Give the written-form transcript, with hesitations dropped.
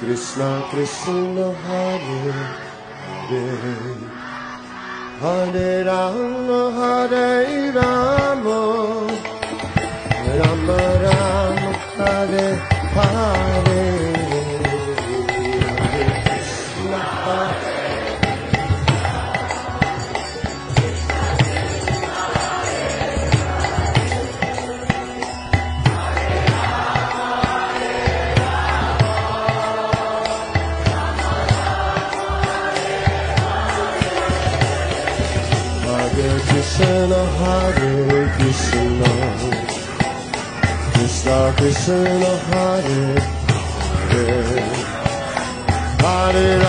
Krishna Krishna Hare Hare Hare Rama Hare Rama Rama Rama Hare Hare Hare Krishna Krishna Hare Krishna Krishna Krishna Hare Hare Hare